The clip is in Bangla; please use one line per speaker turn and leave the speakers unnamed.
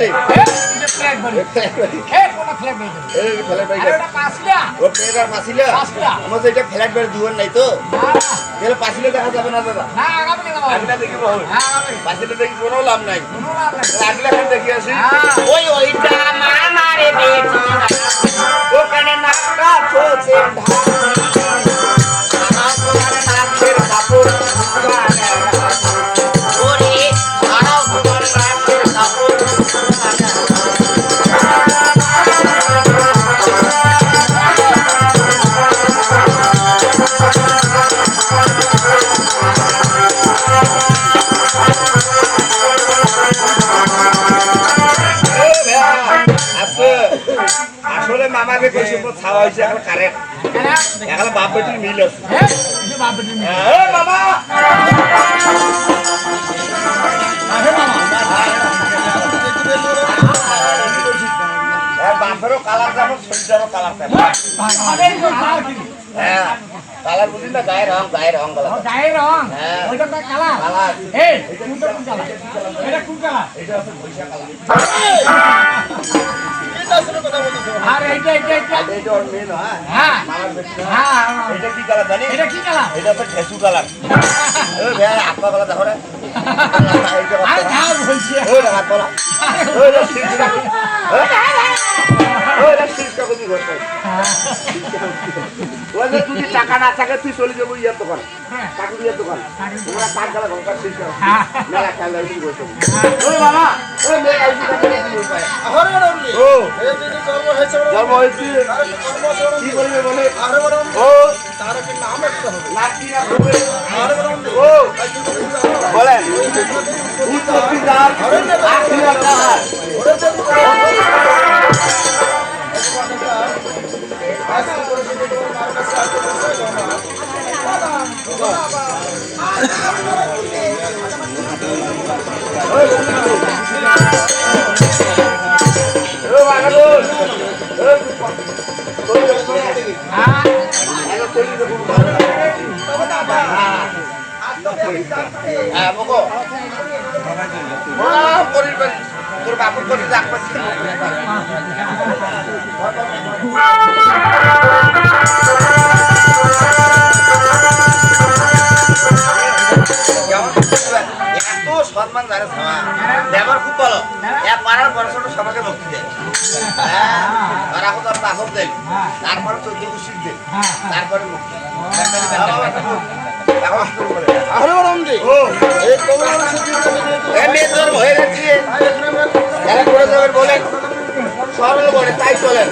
বাড়ি
এটা ফ্ল্যাট বাড়ি কোন ফ্ল্যাট বাড়ি
এই ফ্ল্যাট বাড়ি
আরে ওটা পাঁচটা
ও পেরার পাঁচিলা আমাদের এটা ফ্ল্যাট বাড়ি দুয়ার নাই তো তাহলে পাঁচিলা দেখা যাবে না দাদা
না আগামী না বাবা
আগলা দেখি বহু
হ্যাঁ আগামী
পাঁচিলা দেখি কোনো লাভ নাই
কোনো লাভ নাই
আগলা খান দেখি আসি
ওই ওইটা মামারে বেটি ওখানে নাকটা চলছে
আসলে মামাকে কইছে তো ছাওয়া হইছে এখন কারেক্ট এখন বাপ বেটির মিল আছে
এই বাপ বেটি
এ মামা
আরে মামা
বাপেরও কালার যাবো শরীরেরও কালার যাবো
আরে তো কালার কি
হ্যাঁ কালার বুঝি না গায়ের রং কালার
গায়ের রং
হ্যাঁ।
ওইটা তো কালার
কালার
এই কোনটা কোন কালার এটা কোন কালার
এটা আছে পয়সা কালার
আর এইটা
এটা ওর মেয়ে না
হ্যাঁ
মামার বেটি না
হ্যাঁ
এটা কি কালার জানি
এটা কি কালার
এটা তো ঠেসু কালার ওই ভাই আপা কালার দেখো রে
আরে দাও বলছি
ওই হাত বলা ওই শিরকা ওই শিরকা কবি করতে ওই যে তুই টাকা না থাকে তুই চলে যাবো ইয়ার দোকান কাকুর ইয়ার দোকান তোমরা কাক গালা ঘন্টা শিরকা মেলা খেলা কি করছো ওই মামা ওই মেয়ে আইছি টাকা দিয়ে পায় আরে বড়লি ও এই দিন জন্ম হয়েছে কি করবে বলে আরে বড় ও তার কি নাম একটা হবে লাকি না হবে আরে বড় ও বলেন উত্তরদার আখিরা কাহার তোর বাবু করে রাখবি এত সম্মান জানে ব্যবহার খুব ভালো পাড়ার বড় ছোট সবাইকে ভক্তি দেয় আর এখন তার তাহব দেয় তারপরে 14 শিখ দেয় তারপরে মুক্তি এখন শুরু করে আরে বরন্দি ও এই কবর এমনি তোর হয়ে গেছে যারা করে যাবেন বলে সরল বলে তাই চলেন